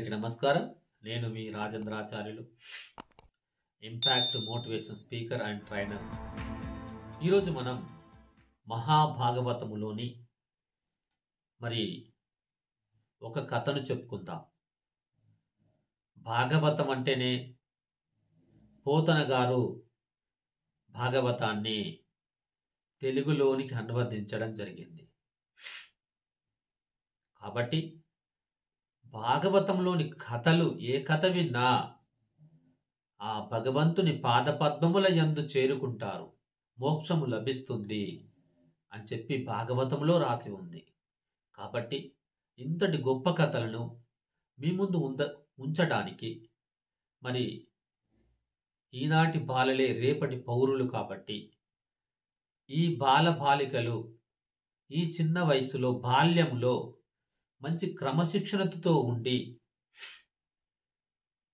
అందరికీ నమస్కారం. నేను మీ Rajendracharyulu, impact motivation speaker and trainer. ఈరోజు మనం మహాభాగవతములోని మరి ఒక కథను చెప్పుకుందాం. భాగవతం అంటేనే పోతన గారు భాగవతాన్ని తెలుగులోనికి అనువదించడం జరిగింది. కాబట్టి భాగవతంలోని కథలు ఏ కథ విన్నా ఆ భగవంతుని పాదపద్మముల యందు చేరుకుంటారు, మోక్షము లభిస్తుంది అని చెప్పి భాగవతంలో రాసి ఉంది. కాబట్టి ఇంతటి గొప్ప కథలను మీ ముందు ఉంచడానికి మరి ఈనాటి బాలలే రేపటి పౌరులు కాబట్టి ఈ బాలికలు ఈ చిన్న వయసులో బాల్యంలో మంచి క్రమశిక్షణతో ఉండి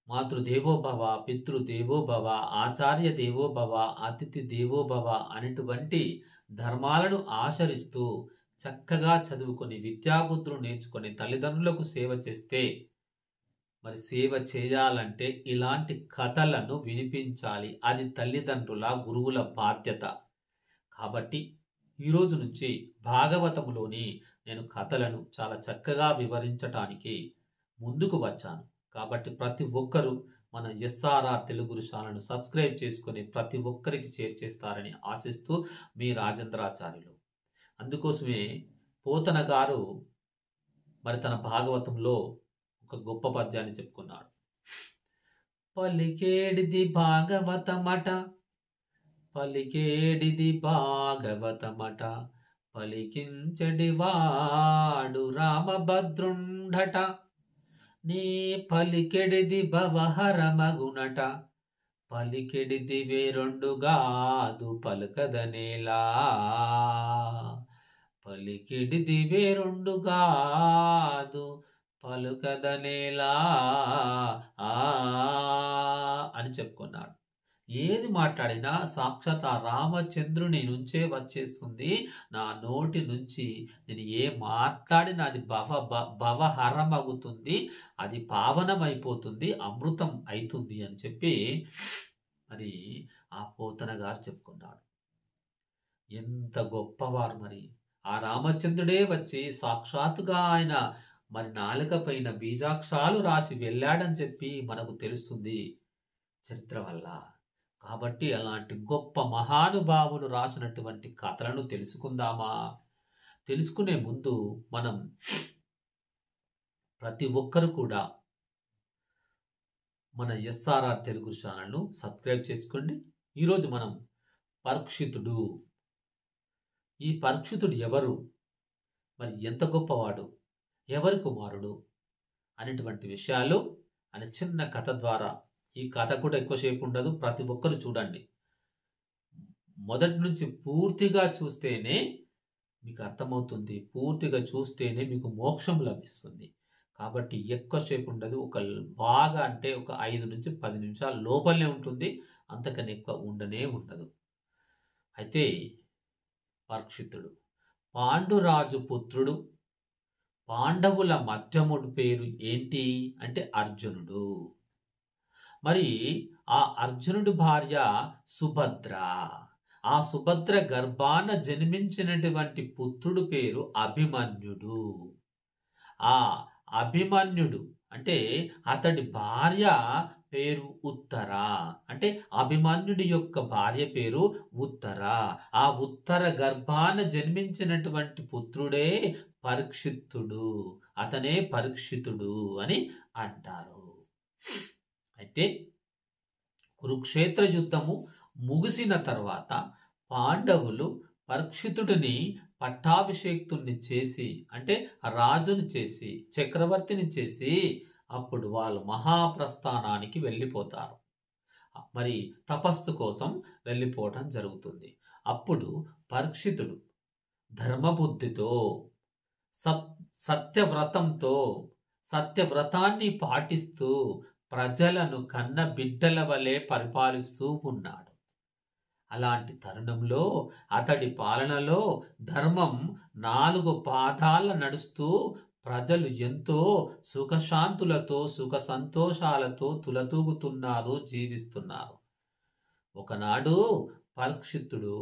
మాతృదేవోభవ, పితృదేవోభవ, ఆచార్య దేవోభవ, అతిథి దేవోభవ అనేటువంటి ధర్మాలను ఆచరిస్తూ చక్కగా చదువుకొని విద్యాబుద్ధులు నేర్చుకొని తల్లిదండ్రులకు సేవ చేస్తే, మరి సేవ చేయాలంటే ఇలాంటి కథలను వినిపించాలి. అది తల్లిదండ్రుల గురువుల బాధ్యత. కాబట్టి ఈరోజు నుంచి భాగవతంలోని నేను కథలను చాలా చక్కగా వివరించటానికి ముందుకు వచ్చాను. కాబట్టి ప్రతి ఒక్కరూ మన ఎస్ఆర్ఆర్ తెలుగు ఛానల్ను సబ్స్క్రైబ్ చేసుకుని ప్రతి ఒక్కరికి షేర్ చేస్తారని ఆశిస్తూ మీ రాజేంద్రాచార్యులు. అందుకోసమే పోతన గారు మరి తన భాగవతంలో ఒక గొప్ప పద్యాన్ని చెప్పుకున్నాడు. పలికేడిది భాగవతమట, పలికేడిది భాగవతమట, పలికించడివాడు రామభద్రుండట, నీ పలికెడిది భవహరమగునట, పలికెడిది వేరొండుగాదు పలుకదనేలా, పలికెడిది వేరొండుగాదు పలుకదనేలా అని చెప్పుకున్నాడు. ఏది మాట్లాడినా సాక్షాత్ ఆ రామచంద్రుని నుంచే వచ్చేస్తుంది. నా నోటి నుంచి నేను ఏ మాట్లాడినా అది భవహరమవుతుంది, అది పావనమైపోతుంది, అమృతం అవుతుంది అని చెప్పి మరి ఆ పోతన గారు చెప్పుకున్నాడు. ఎంత గొప్పవారు! మరి ఆ రామచంద్రుడే వచ్చి సాక్షాత్తుగా ఆయన మరి నాలుక పైన బీజాక్షరాలు రాసి వెళ్ళాడని చెప్పి మనకు తెలుస్తుంది చరిత్ర వల్ల. కాబట్టి అలాంటి గొప్ప మహానుభావులు రాసినటువంటి కథలను తెలుసుకుందామా? తెలుసుకునే ముందు మనం ప్రతి ఒక్కరు కూడా మన ఎస్ఆర్ఆర్ తెలుగు ఛానల్ను సబ్స్క్రైబ్ చేసుకోండి. ఈరోజు మనం పరీక్షితుడు, ఈ పరీక్షితుడు ఎవరు, మరి ఎంత గొప్పవాడు, ఎవరి కుమారుడు అనేటువంటి విషయాలు అనే చిన్న కథ ద్వారా, ఈ కథ కూడా ఎక్కువసేపు ఉండదు, ప్రతి ఒక్కరు చూడండి. మొదటి నుంచి పూర్తిగా చూస్తేనే మీకు అర్థమవుతుంది, పూర్తిగా చూస్తేనే మీకు మోక్షం లభిస్తుంది. కాబట్టి ఎక్కువసేపు ఉండదు, ఒక బాగా అంటే ఒక 5 నుంచి 10 నిమిషాల లోపలనే ఉంటుంది, అంతకన్నా ఎక్కువ ఉండనే ఉండదు. అయితే పరీక్షితుడు పాండురాజు పుత్రుడు, పాండవుల మధ్యముడు పేరు ఏంటి అంటే అర్జునుడు. మరి ఆ అర్జునుడి భార్య సుభద్ర. ఆ సుభద్ర గర్భాన జన్మించినటువంటి పుత్రుడు పేరు అభిమన్యుడు. ఆ అభిమన్యుడు అంటే అతడి భార్య పేరు ఉత్తర. అంటే అభిమన్యుడి యొక్క భార్య పేరు ఉత్తర. ఆ ఉత్తర గర్భాన జన్మించినటువంటి పుత్రుడే పరీక్షితుడు. అతనే పరీక్షితుడు అని అంటారు. అయితే కురుక్షేత్ర యుద్ధము ముగిసిన తర్వాత పాండవులు పరీక్షితుడిని పట్టాభిషేక్తుని చేసి, అంటే రాజుని చేసి, చక్రవర్తిని చేసి, అప్పుడు వాళ్ళు మహాప్రస్థానానికి వెళ్ళిపోతారు. మరి తపస్సు కోసం వెళ్ళిపోవటం జరుగుతుంది. అప్పుడు పరీక్షితుడు ధర్మబుద్ధితో, సత్యవ్రతాన్ని పాటిస్తూ ప్రజలను కన్న బిడ్డల వలె పరిపాలిస్తూ ఉన్నాడు. అలాంటి తరుణంలో అతడి పాలనలో ధర్మం 4 పాదాల నడుస్తూ ప్రజలు ఎంతో సుఖశాంతులతో సుఖ సంతోషాలతో తులతూగుతున్నారు, జీవిస్తున్నారు. ఒకనాడు పరీక్షిత్తుడు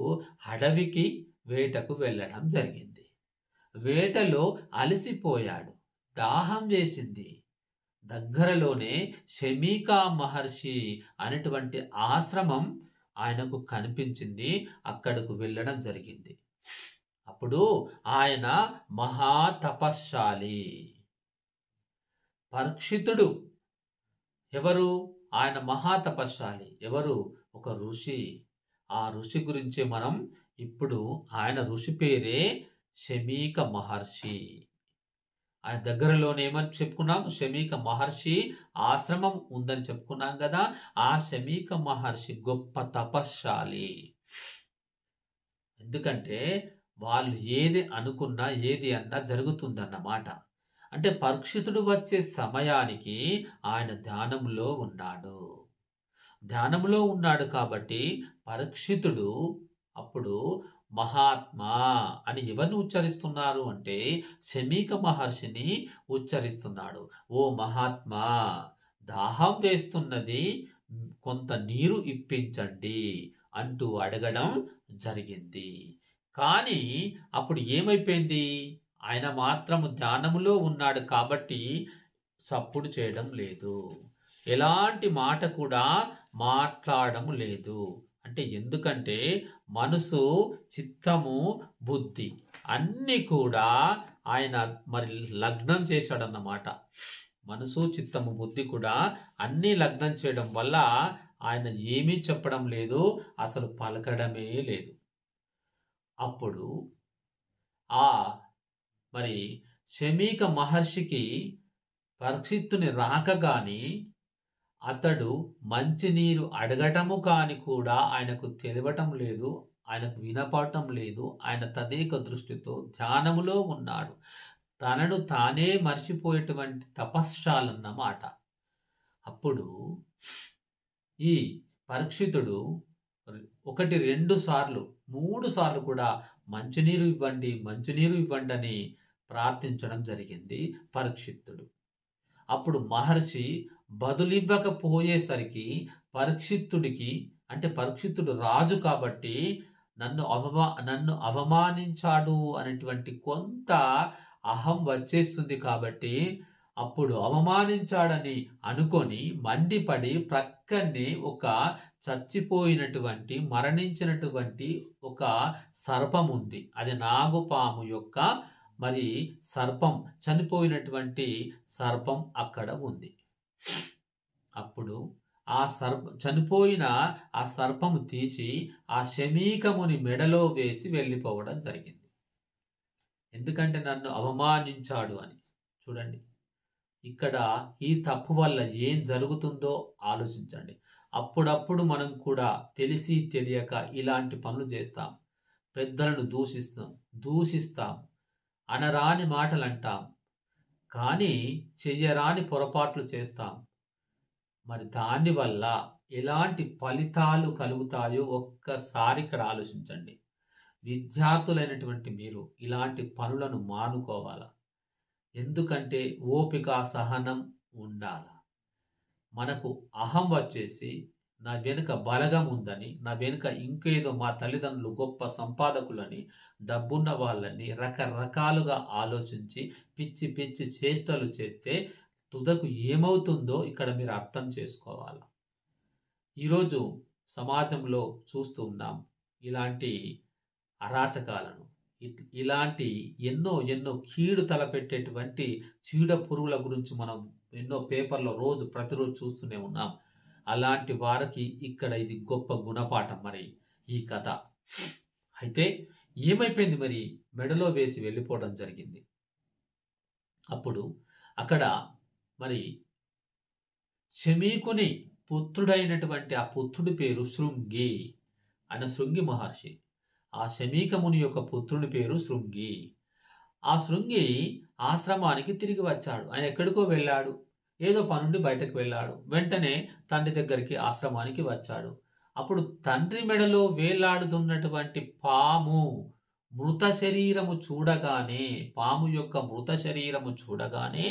అడవికి వేటకు వెళ్ళడం జరిగింది. వేటలో అలసిపోయాడు, దాహం వేసింది. దగ్గరలోనే శమీకా మహర్షి అనేటువంటి ఆశ్రమం ఆయనకు కనిపించింది. అక్కడకు వెళ్ళడం జరిగింది. అప్పుడు ఆయన మహాతపశ్శాలి. పరీక్షితుడు ఎవరు? ఆయన మహాతపశ్శాలి. ఎవరు? ఒక ఋషి. ఆ ఋషి గురించి మనం ఇప్పుడు, ఆయన ఋషి పేరే శమీక మహర్షి. ఆయన దగ్గరలోనే ఏమని చెప్పుకున్నాం? శమీక మహర్షి ఆశ్రమం ఉందని చెప్పుకున్నాం కదా. ఆ శమీక మహర్షి గొప్ప తపశ్శాలి. ఎందుకంటే వాళ్ళు ఏది అనుకున్నా, ఏది అన్నా జరుగుతుందన్నమాట. అంటే పరీక్షితుడు వచ్చే సమయానికి ఆయన ధ్యానంలో ఉన్నాడు. ధ్యానంలో ఉన్నాడు కాబట్టి పరీక్షితుడు అప్పుడు మహాత్మా అని ఎవరిని ఉచ్చరిస్తున్నారు అంటే శమీక మహర్షిని ఉచ్చరిస్తున్నాడు. ఓ మహాత్మా, దాహం వేస్తున్నది, కొంత నీరు ఇప్పించండి అంటూ అడగడం జరిగింది. కానీ అప్పుడు ఏమైపోయింది? ఆయన మాత్రం ధ్యానములో ఉన్నాడు కాబట్టి చప్పుడు చేయడం లేదు, ఎలాంటి మాట కూడా మాట్లాడడం లేదు. అంటే ఎందుకంటే మనసు, చిత్తము, బుద్ధి అన్నీ కూడా ఆయన మరి లగ్నం చేశాడన్నమాట. మనసు, చిత్తము, బుద్ధి కూడా అన్నీ లగ్నం చేయడం వల్ల ఆయన ఏమీ చెప్పడం లేదు, అసలు పలకడమే లేదు. అప్పుడు ఆ మరి శమీక మహర్షికి పరీక్షిత్తుని రాక గాని, అతడు మంచినీరు అడగటము కాని కూడా ఆయనకు తెలియటం లేదు, ఆయనకు వినపడటం లేదు. ఆయన తదేక దృష్టితో ధ్యానములో ఉన్నాడు. తనను తానే మర్చిపోయేటువంటి తపశ్శాలన్నమాట. అప్పుడు ఈ పరీక్షితుడు 1, 2 సార్లు, 3 సార్లు కూడా మంచినీరు ఇవ్వండి, మంచినీరు ఇవ్వండి అని ప్రార్థించడం జరిగింది పరీక్షిత్తుడు. అప్పుడు మహర్షి బదులివ్వకపోయేసరికి పరీక్షిత్తుడికి, అంటే పరీక్షిత్తుడు రాజు కాబట్టి నన్ను అవమానించాడు అనేటువంటి కొంత అహం వచ్చేస్తుంది. కాబట్టి అప్పుడు అవమానించాడని అనుకొని మండిపడి ప్రక్కనే ఒక చచ్చిపోయినటువంటి, మరణించినటువంటి ఒక సర్పం ఉంది. అది నాగుపాము యొక్క మరి సర్పం, చనిపోయినటువంటి సర్పం అక్కడ ఉంది. అప్పుడు ఆ చనిపోయిన ఆ సర్పము తీసి ఆ శమీకముని మెడలో వేసి వెళ్ళిపోవడం జరిగింది. ఎందుకంటే నన్ను అవమానించాడు అని. చూడండి, ఇక్కడ ఈ తప్పు వల్ల ఏం జరుగుతుందో ఆలోచించండి. అప్పుడప్పుడు మనం కూడా తెలిసి తెలియక ఇలాంటి పనులు చేస్తాం. పెద్దలను దూషిస్తాం, అనరాని మాటలు అంటాం, కానీ చెయ్యరాని పొరపాట్లు చేస్తాం. మరి దానివల్ల ఎలాంటి ఫలితాలు కలుగుతాయో ఒక్కసారి ఇక్కడ ఆలోచించండి. విద్యార్థులైనటువంటి మీరు ఇలాంటి పనులను మానుకోవాలా. ఎందుకంటే ఓపిక, సహనం ఉండాల. మనకు అహం వచ్చేసి నా వెనుక బలగం ఉందని, నా వెనుక ఇంకేదో మా తల్లిదండ్రులు గొప్ప సంపాదకులని, డబ్బున్న వాళ్ళని రకరకాలుగా ఆలోచించి పిచ్చి పిచ్చి చేష్టలు చేస్తే తుదకు ఏమవుతుందో ఇక్కడ మీరు అర్థం చేసుకోవాలి. ఈరోజు సమాజంలో చూస్తూ ఉన్నాం ఇలాంటి అరాచకాలను, ఇలాంటి ఎన్నో కీడు తలపెట్టేటువంటి చీడ పురుగుల గురించి మనం ఎన్నో పేపర్లో ప్రతిరోజు చూస్తూనే ఉన్నాం. అలాంటి వారికి ఇక్కడ ఇది గొప్ప గుణపాఠం. మరి ఈ కథ అయితే ఏమైపోయింది? మరి మెడలో వేసి వెళ్ళిపోవడం జరిగింది. అప్పుడు అక్కడ మరి శమీకుని పుత్రుడైనటువంటి ఆ పుత్రుడి పేరు శృంగి. ఆయన శృంగి మహర్షి. ఆ శమీకముని యొక్క పుత్రుని పేరు శృంగి. ఆ శృంగి ఆశ్రమానికి తిరిగి వచ్చాడు. ఆయన ఎక్కడికో వెళ్ళాడు, ఏదో పనుండి బయటకు వెళ్ళాడు. వెంటనే తండ్రి దగ్గరికి ఆశ్రమానికి వచ్చాడు. అప్పుడు తండ్రి మెడలో వేలాడుతున్నటువంటి పాము మృత శరీరము చూడగానే, పాము యొక్క మృత శరీరము చూడగానే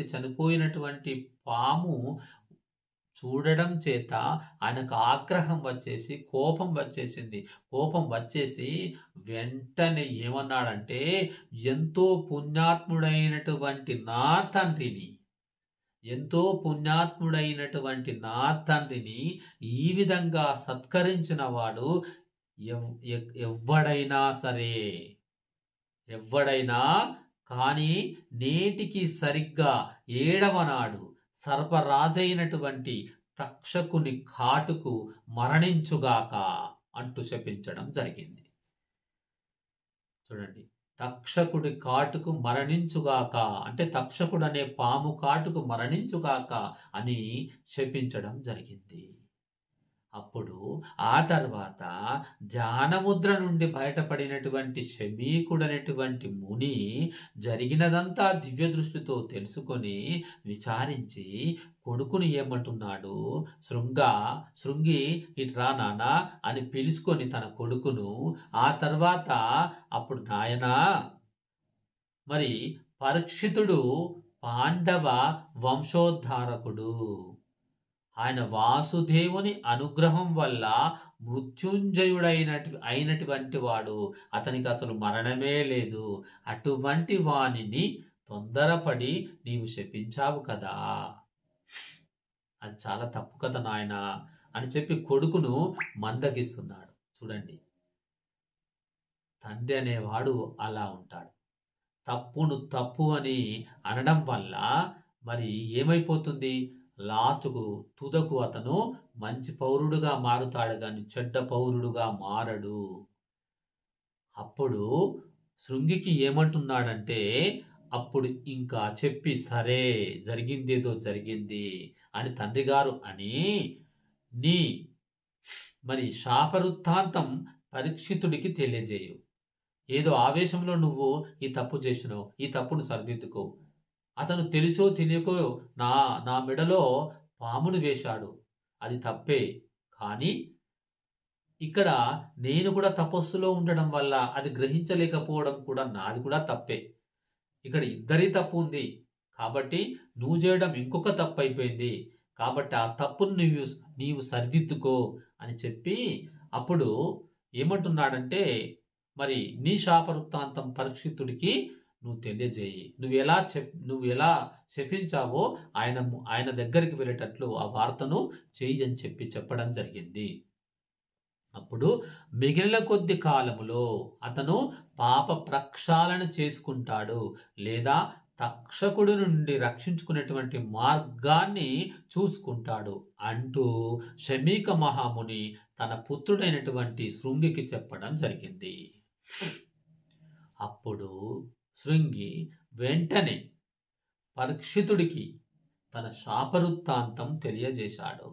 చనిపోయినటువంటి పాము చూడడం చేత ఆయనకు ఆగ్రహం వచ్చేసి, కోపం వచ్చేసింది. కోపం వచ్చేసి వెంటనే ఏమన్నాడంటే, ఎంతో పుణ్యాత్ముడైనటువంటి నా తండ్రిని ఈ విధంగా సత్కరించిన వాడు ఎవ్వడైనా కానీ నేటికి సరిగ్గా 7వ నాడు సర్పరాజైనటువంటి తక్షకుని కాటుకు మరణించుగాక అంటూ శపించడం జరిగింది. చూడండి, తక్షకుడి కాటుకు మరణించుగాక అంటే తక్షకుడు అనే పాము కాటుకు మరణించుగాక అని శపించడం జరిగింది. అప్పుడు ఆ తర్వాత ధ్యానముద్ర నుండి బయటపడినటువంటి శమీకుడనేటువంటి ముని జరిగినదంతా దివ్య దృష్టితో తెలుసుకొని విచారించి కొడుకుని ఏమంటున్నాడు, శృంగి ఇట్రా నానా అని పిలుచుకొని తన కొడుకును, ఆ తర్వాత అప్పుడు నాయనా, మరి పరీక్షితుడు పాండవ వంశోద్ధారకుడు, ఆయన వాసుదేవుని అనుగ్రహం వల్ల అయినటువంటి వాడు, అతనికి అసలు మరణమే లేదు. అటువంటి వానిని తొందరపడి నీవు శపించావు కదా, అది చాలా తప్పు కదా నాయన అని చెప్పి కొడుకును మందగిస్తున్నాడు. చూడండి, తండ్రి అనేవాడు అలా ఉంటాడు. తప్పును తప్పు అని అనడం వల్ల మరి ఏమైపోతుంది, లాస్ట్కు తుదకు అతను మంచి పౌరుడుగా మారుతాడు కానీ చెడ్డ పౌరుడుగా మారడు. అప్పుడు శృంగికి ఏమంటున్నాడంటే, అప్పుడు ఇంకా చెప్పి సరే జరిగిందేదో జరిగింది అని తండ్రి గారు అని మరి శాపవృత్తాంతం పరీక్షితుడికి తెలియజేయు. ఏదో ఆవేశంలో నువ్వు ఈ తప్పు చేసినావు, ఈ తప్పును సరిదిద్దుకో. అతను తెలుసో తెలియకో నా మెడలో పామును వేశాడు, అది తప్పే. కానీ ఇక్కడ నేను కూడా తపస్సులో ఉండడం వల్ల అది గ్రహించలేకపోవడం కూడా నాది కూడా తప్పే. ఇక్కడ ఇద్దరి తప్పు ఉంది కాబట్టి నువ్వు చేయడం ఇంకొక తప్పు అయిపోయింది. కాబట్టి ఆ తప్పును నీవు సరిదిద్దుకో అని చెప్పి అప్పుడు ఏమంటున్నాడంటే, మరి నీ శాపవృత్తాంతం పరీక్షితుడికి నువ్వు తెలియజేయి, నువ్వు ఎలా శపించావో ఆయన దగ్గరికి వెళ్ళేటట్లు ఆ వార్తను చెయ్యి అని చెప్పడం జరిగింది. అప్పుడు మిగిలిన కొద్ది కాలములో అతను పాప ప్రక్షాళన చేసుకుంటాడు, లేదా తక్షకుడి నుండి రక్షించుకునేటువంటి మార్గాన్ని చూసుకుంటాడు అంటూ శమీక మహాముని తన పుత్రుడైనటువంటి శృంగికి చెప్పడం జరిగింది. అప్పుడు శృంగి వెంటనే పరీక్షితుడికి తన శాపవృత్తాంతం తెలియజేశాడు.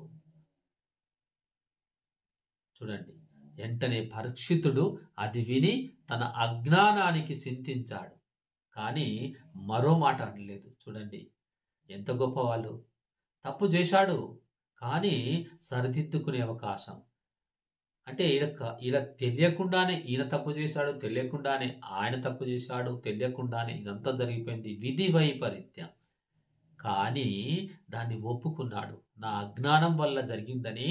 చూడండి, వెంటనే పరీక్షితుడు అది విని తన అజ్ఞానానికి చింతించాడు, కానీ మరో మాట అనలేదు. చూడండి ఎంత గొప్పవాళ్ళు. తప్పు చేశాడు కానీ సరిదిద్దుకునే అవకాశం. అంటే ఈయన తెలియకుండానే ఈయన తప్పు చేశాడు, తెలియకుండానే ఆయన తప్పు చేశాడు, తెలియకుండానే ఇదంతా జరిగిపోయింది, విధి వైపరీత్యం. కానీ దాన్ని ఒప్పుకున్నాడు, నా అజ్ఞానం వల్ల జరిగిందని.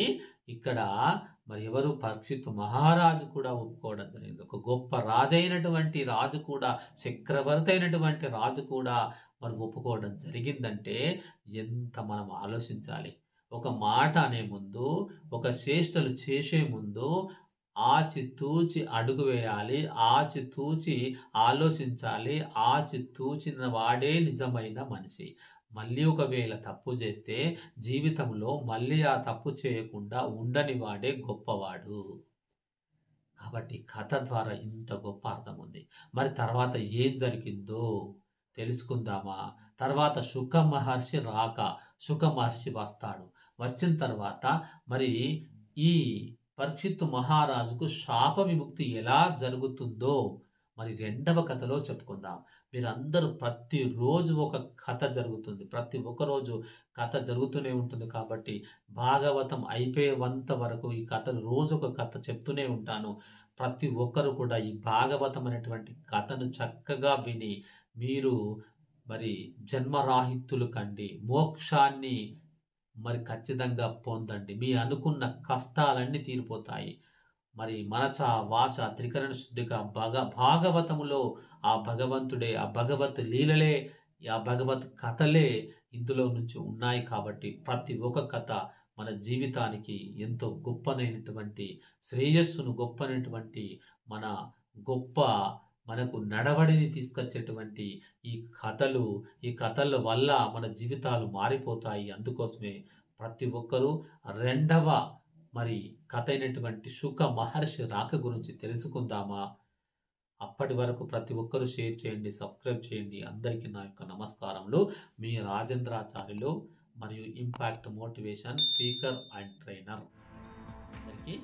ఇక్కడ మరి ఎవరు, పరీక్షిత్ మహారాజు కూడా ఒప్పుకోవడం జరిగింది. ఒక గొప్ప రాజైనటువంటి రాజు కూడా, చక్రవర్తి అయినటువంటి రాజు కూడా మరి ఒప్పుకోవడం జరిగిందంటే ఎంత మనం ఆలోచించాలి. ఒక మాట అనే ముందు, ఒక చేష్టలు చేసే ముందు ఆచితూచి అడుగు వేయాలి, ఆచితూచి ఆలోచించాలి. ఆచితూచిన వాడే నిజమైన మనిషి. మళ్ళీ ఒకవేళ తప్పు చేస్తే జీవితంలో మళ్ళీ ఆ తప్పు చేయకుండా ఉండని వాడే గొప్పవాడు. కాబట్టి కథ ద్వారా ఇంత గొప్ప అర్థం ఉంది. మరి తర్వాత ఏం జరిగిందో తెలుసుకుందామా? తర్వాత శుక మహర్షి శుక మహర్షి వస్తాడు. వచ్చిన తర్వాత మరి ఈ పరీక్షిత్ మహారాజుకు శాప విముక్తి ఎలా జరుగుతుందో మరి రెండవ కథలో చెప్పుకుందాం. మీరందరూ ప్రతిరోజు ఒక కథ జరుగుతుంది, ప్రతి ఒక్క రోజు కథ జరుగుతూనే ఉంటుంది. కాబట్టి భాగవతం అయిపోయేంత వరకు ఈ కథలు రోజు ఒక కథ చెప్తూనే ఉంటాను. ప్రతి ఒక్కరు కూడా ఈ భాగవతం అనేటువంటి కథను చక్కగా విని మీరు మరి జన్మరాహిత్యులు కండి, మోక్షాన్ని మరి ఖచ్చితంగా పొందండి. మీ అనుకున్న కష్టాలన్నీ తీరిపోతాయి. మరి మనస, వాచ, త్రికరణ శుద్ధిగా భాగవతములో ఆ భగవంతుడే, ఆ భగవత్ లీలలే, ఆ భగవత్ కథలే ఇందులో నుంచి ఉన్నాయి కాబట్టి ప్రతి ఒక్క కథ మన జీవితానికి ఎంతో గొప్పనైనటువంటి శ్రేయస్సును, గొప్పనైనటువంటి మన గొప్ప మనకు నడవడిని తీసుకొచ్చేటువంటి ఈ కథల వల్ల మన జీవితాలు మారిపోతాయి. అందుకోసమే ప్రతి ఒక్కరూ రెండవ మరి కథ అయినటువంటి శుక మహర్షి రాక గురించి తెలుసుకుందామా? అప్పటి వరకు ప్రతి ఒక్కరూ షేర్ చేయండి, సబ్స్క్రైబ్ చేయండి. అందరికీ నా యొక్క నమస్కారములు. మీ రాజేంద్రాచార్యులు మరియు impact motivation speaker and trainer. అందరికీ